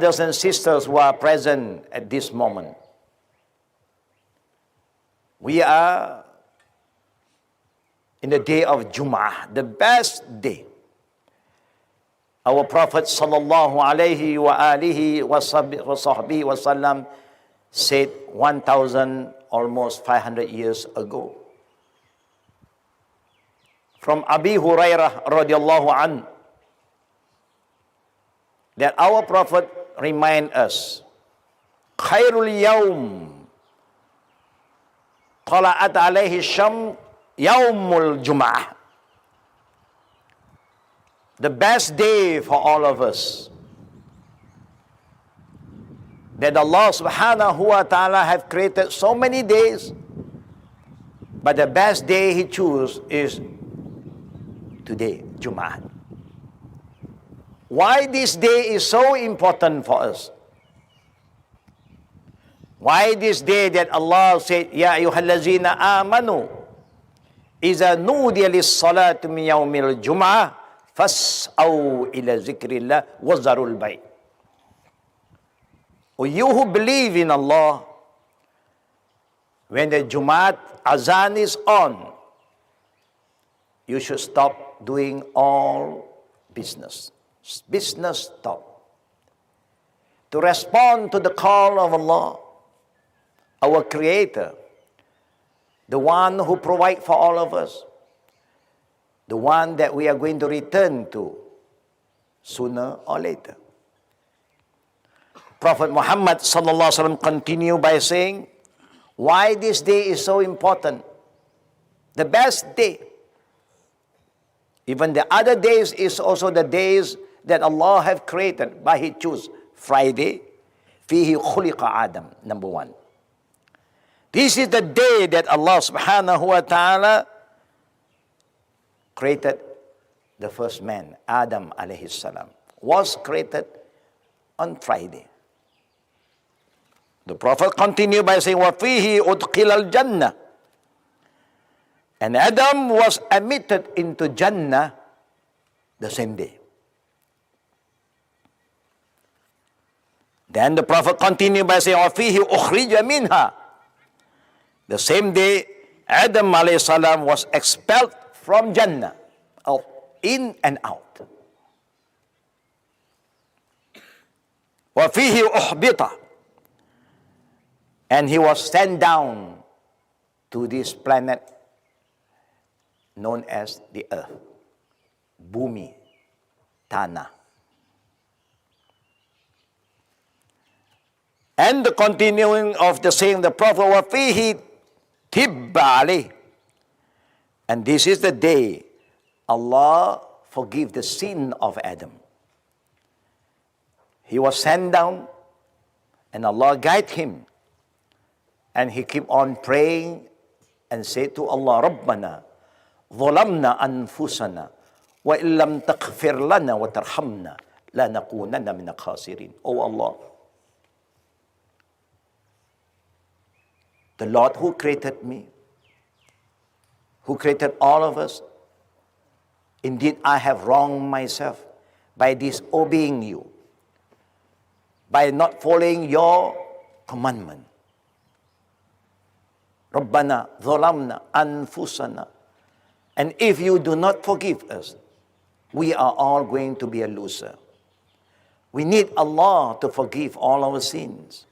brothers and sisters who are present at this moment, we are in the day of Jumu'ah, the best day. Our Prophet sallallahu alaihi wa alihi wa sahbihi wa sallam said 1,000, almost 500 years ago. From Abi Hurairah radiallahu anhu, that our Prophet remind us, Khairul yawm tala'at alayhi sham yawmul Jumu'ah. The best day for all of us, that Allah subhanahu wa ta'ala have created so many days, but the best day He chose is today, Jumu'ah. Why this day is so important for us? Why this day that Allah said, Ya ayyuhallazina amanu, iza nudiya lis-salati min yawmil Jumu'ah, fas'aw ila zikrillah wa zarul bay'. O you who believe in Allah, when the Jumu'ah azan is on, you should stop doing all business. Business stop. To respond to the call of Allah, our Creator, the one who provides for all of us, the one that we are going to return to sooner or later. Prophet Muhammad sallallahu alaihi wasallam continue by saying, why this day is so important? The best day. Even the other days is also the days that Allah have created by He choose. Friday, fihi khuliqa Adam, number one. This is the day that Allah subhanahu wa ta'ala created the first man, Adam alayhi salam, was created on Friday. The Prophet continued by saying, وَفِيهِ أُدْخِلَ الْجَنَّةِ. And Adam was admitted into Jannah the same day. Then the Prophet continued by saying, وَفِيهِ أُخْرِجَ مِنْهَا. The same day, Adam alayhi salam was expelled from Jannah, out, in and out. وَفِيهِ أُحْبِطَ. And he was sent down to this planet known as the earth, Bumi, Tanah. And the continuing of the saying, the Prophet, وَفِيهِ تِبَّ عَلَيْهِ. And this is the day Allah forgive the sin of Adam. He was sent down and Allah guide him. And he kept on praying and said to Allah, رَبَّنَا ظَلَمْنَا أَنفُسَنَا وَإِن لَمْ تَغْفِرْ لَنَا وَتَرْحَمْنَا لَنَكُونَنَّ مِنَ الْخَاسِرِينَ. O Allah, the Lord who created me, who created all of us, indeed I have wronged myself by disobeying you, by not following your commandment. Rabbana dhalamna anfusana. And if you do not forgive us, we are all going to be a loser. We need Allah to forgive all our sins.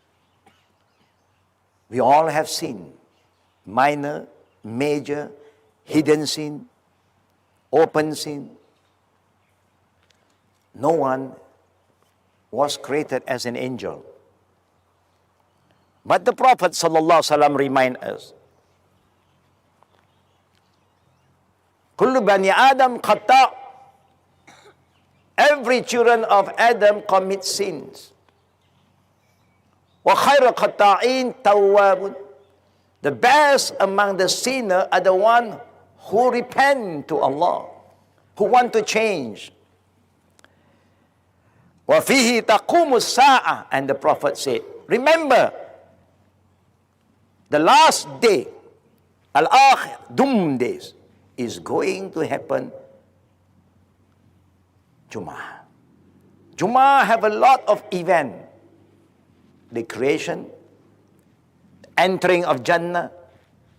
We all have sinned, minor, major, hidden sin, open sin. No one was created as an angel. But the Prophet ﷺ reminds us, Kullu bani Adam khata'. Every children of Adam commit sins. Wa khairu khata'in tawwabun. The best among the sinners are the one who repent to Allah, who want to change. Wa fihi taqumu as-sa'ah. And the Prophet said, remember, the last day, al-akhir, doom days, is going to happen Jumu'ah. Jumu'ah have a lot of event. The creation, entering of Jannah,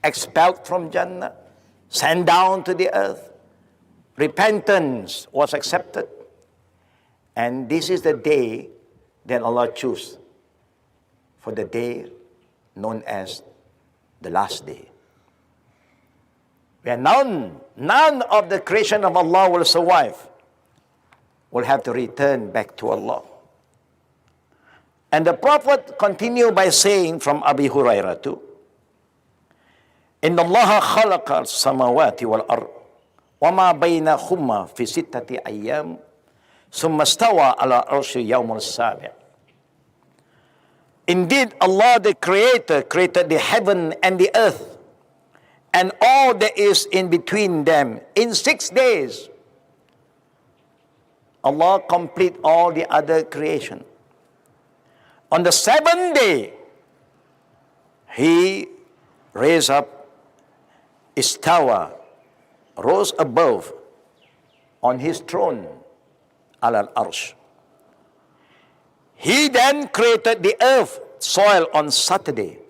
expelled from Jannah, sent down to the earth. Repentance was accepted. And this is the day that Allah chose for the day known as the last day. Where none of the creation of Allah will survive, will have to return back to Allah. And the Prophet continued by saying from Abi Hurairah too, إِنَّ اللَّهَ خَلَقَ السَّمَوَاتِ وَالْأَرْضِ وَمَا بَيْنَهُمَّا فِي سِتَّةِ أَيَّامٍ ثُمَّ اسْتَوَى عَلَى الْعَرْشِ يَوْمَ السَّابِعِ. Indeed, Allah the Creator created the heaven and the earth and all that is in between them in 6 days. Allah complete all the other creation. On the 7th day, He raised up, istawa, rose above on His throne, al-arsh. He then created the earth, soil on Saturday.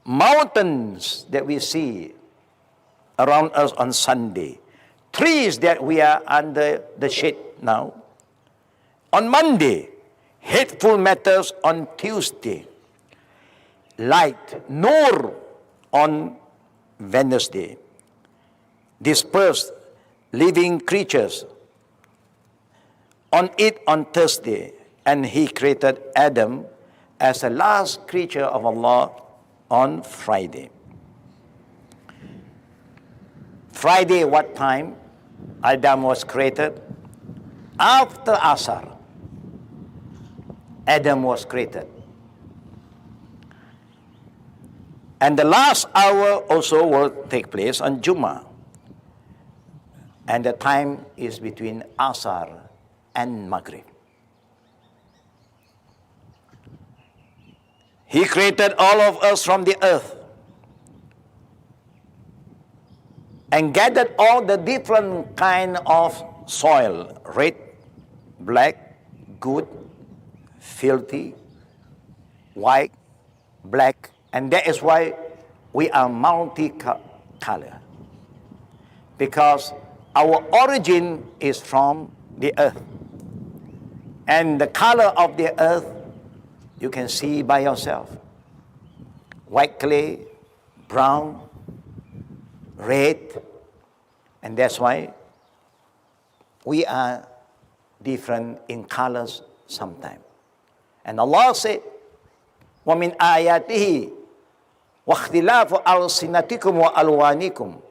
Mountains that we see around us on Sunday. Trees that we are under the shade now. On Monday, hateful matters on Tuesday. Light, nur on Wednesday. Dispersed living creatures on it on Thursday. And He created Adam as the last creature of Allah on Friday. Friday, what time Adam was created? After Asar, Adam was created. And the last hour also will take place on Jumu'ah. And the time is between Asar and Maghrib. He created all of us from the earth and gathered all the different kind of soil, red, black, good, filthy, white, black, and that is why we are multi-color. Because our origin is from the earth. And the color of the earth, you can see by yourself. White clay, brown, red, and that's why we are different in colors sometimes. And Allah said, وَمِنْ آيَاتِهِ وَاخْتِلَافُ أَلْسِنَتِكُمْ وَأَلْوَانِكُمْ.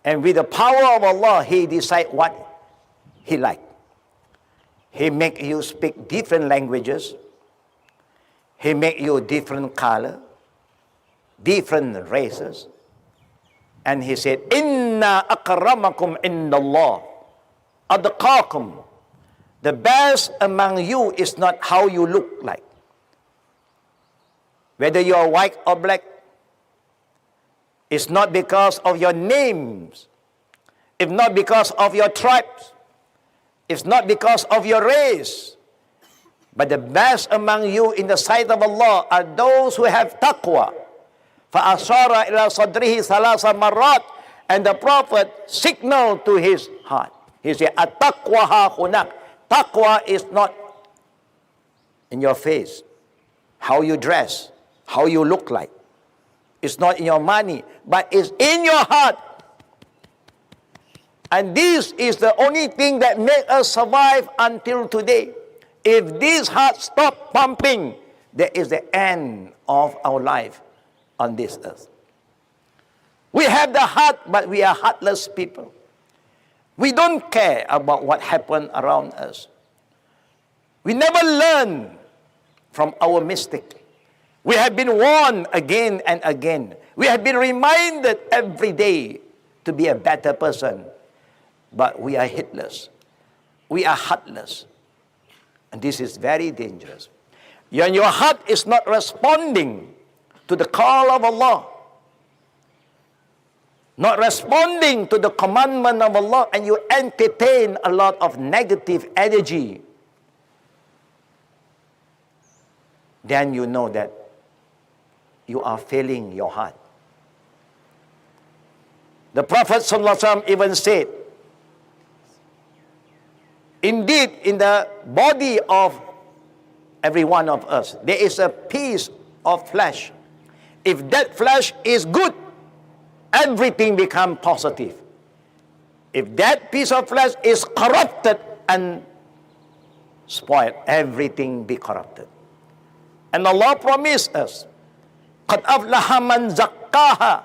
And with the power of Allah, He decides what He likes. He make you speak different languages. He make you different color, different races. And He said, Inna akramakum indallah adqakum. The best among you is not how you look like. Whether you are white or black, it's not because of your names. It's not because of your tribes. It's not because of your race. But the best among you in the sight of Allah are those who have taqwa. فَأَشَارَ إِلَى صَدْرِهِ ثَلَاثَ مَرَّاتٍ. And the Prophet signaled to his heart. He said, "At-taqwa ha hunak." Taqwa is not in your face, how you dress, how you look like. It's not in your money, but it's in your heart. And this is the only thing that makes us survive until today. If this heart stop pumping, that is the end of our life on this earth. We have the heart, but we are heartless people. We don't care about what happened around us. We never learn from our mistake. We have been warned again and again. We have been reminded every day to be a better person. But we are heedless. We are heartless. And this is very dangerous. When your heart is not responding to the call of Allah, not responding to the commandment of Allah, and you entertain a lot of negative energy, then you know that you are failing your heart. The Prophet ﷺ even said, indeed, in the body of every one of us, there is a piece of flesh. If that flesh is good, everything becomes positive. If that piece of flesh is corrupted and spoiled, everything be corrupted. And Allah promised us, قَدْ أَفْلَحَ مَنْ زَكَّاهَا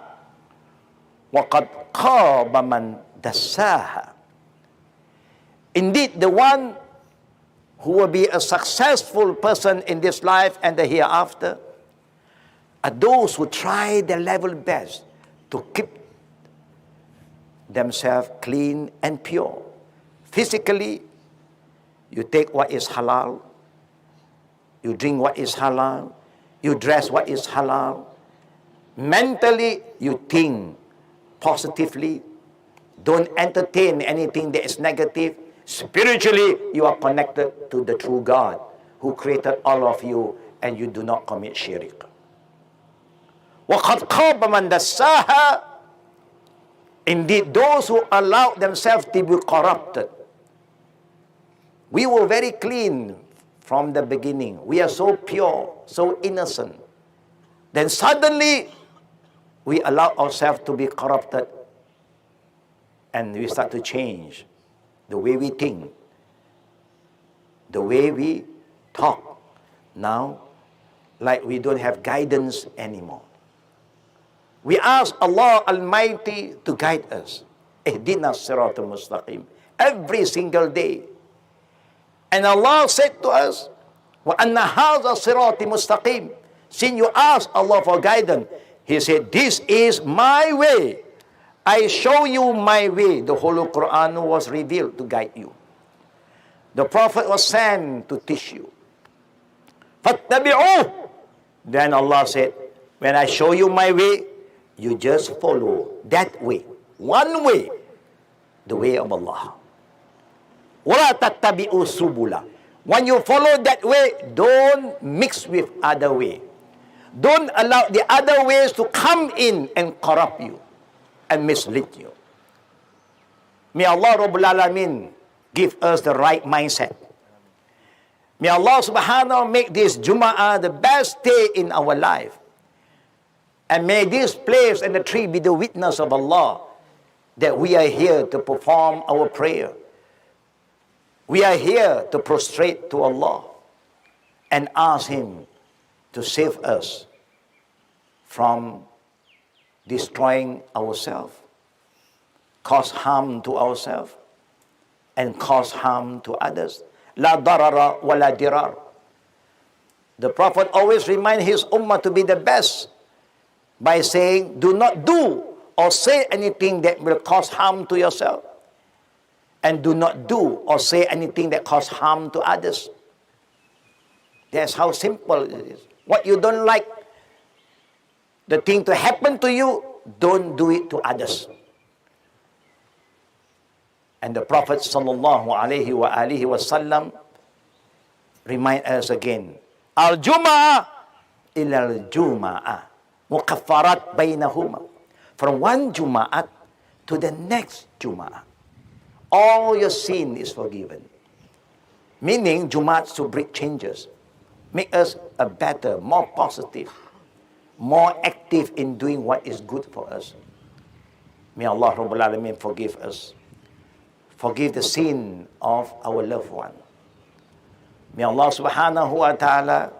وَقَدْ خَابَ مَنْ دَسَّاهَا. Indeed, the one who will be a successful person in this life and the hereafter are those who try their level best to keep themselves clean and pure. Physically, you take what is halal, you drink what is halal, you dress what is halal. Mentally, you think positively, don't entertain anything that is negative. Spiritually, you are connected to the true God who created all of you, and you do not commit shirk. وَقَدْ خَابَ مَنْ دَسَّاهَا. Indeed, those who allow themselves to be corrupted. We were very clean from the beginning. We are so pure, so innocent. Then suddenly, we allow ourselves to be corrupted, and we start to change the way we think, the way we talk. Now, like we don't have guidance anymore. We ask Allah Almighty to guide us. Ihdina siratal mustaqim. Every single day. And Allah said to us, وَأَنَّ هَذَا صِرَاطِ مُسْتَقِيمٌ. Since you ask Allah for guidance, He said, this is my way. I show you my way. The Holy Quran was revealed to guide you. The Prophet was sent to teach you. فَاتَّبِعُوهُ. Then Allah said, when I show you my way, you just follow that way. One way. The way of Allah. وَلَا تَتَّبِعُوا سُبُلًا. When you follow that way, don't mix with other way. Don't allow the other ways to come in and corrupt you and mislead you. May Allah Rabbul Alameen give us the right mindset. May Allah subhanahu make this Jumu'ah the best day in our life. And may this place and the tree be the witness of Allah that we are here to perform our prayer. We are here to prostrate to Allah and ask Him to save us from destroying ourselves, cause harm to ourselves, and cause harm to others. La darara wa la dirar. The Prophet always reminds his ummah to be the best by saying, do not do or say anything that will cause harm to yourself, and do not do or say anything that cause harm to others. That's how simple it is. What you don't like the thing to happen to you, don't do it to others. And the Prophet sallallahu alaihi wasallam remind us again, al-Jumu'ah ila al-Jumu'ah mukaffarat bainahuma. From one Jumu'ah to the next Jumu'ah, all your sin is forgiven. Meaning, Jumu'ah to bring changes, make us a better, more positive, more active in doing what is good for us. May Allah Rabbul Alameen forgive us. Forgive the sin of our loved one. May Allah subhanahu wa ta'ala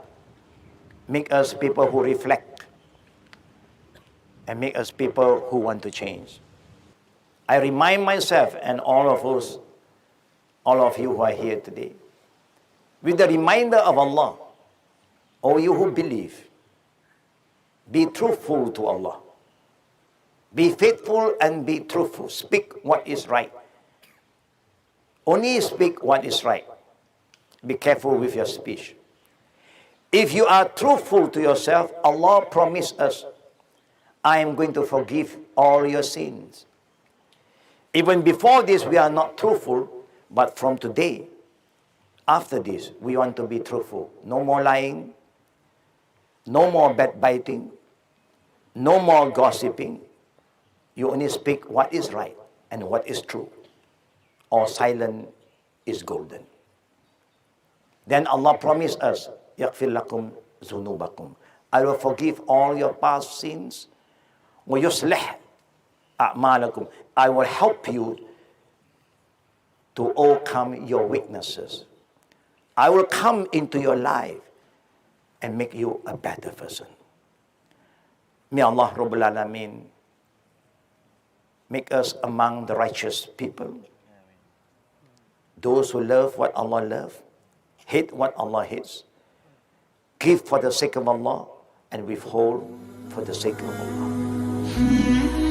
make us people who reflect and make us people who want to change. I remind myself and all of us, all of you who are here today, with the reminder of Allah, all you who believe, be truthful to Allah. Be faithful and be truthful. Speak what is right. Only speak what is right. Be careful with your speech. If you are truthful to yourself, Allah promised us, I am going to forgive all your sins. Even before this, we are not truthful, but from today, after this, we want to be truthful. No more lying, no more backbiting, no more gossiping. You only speak what is right and what is true. All silent is golden. Then Allah promised us, يَغْفِرْ لَكُمْ ذُنُوبَكُمْ. I will forgive all your past sins. وَيُصْلِحْ أَعْمَالَكُمْ. I will help you to overcome your weaknesses. I will come into your life and make you a better person. May Allah Rabbul Alameen make us among the righteous people. Those who love what Allah loves, hate what Allah hates, give for the sake of Allah, and withhold for the sake of Allah.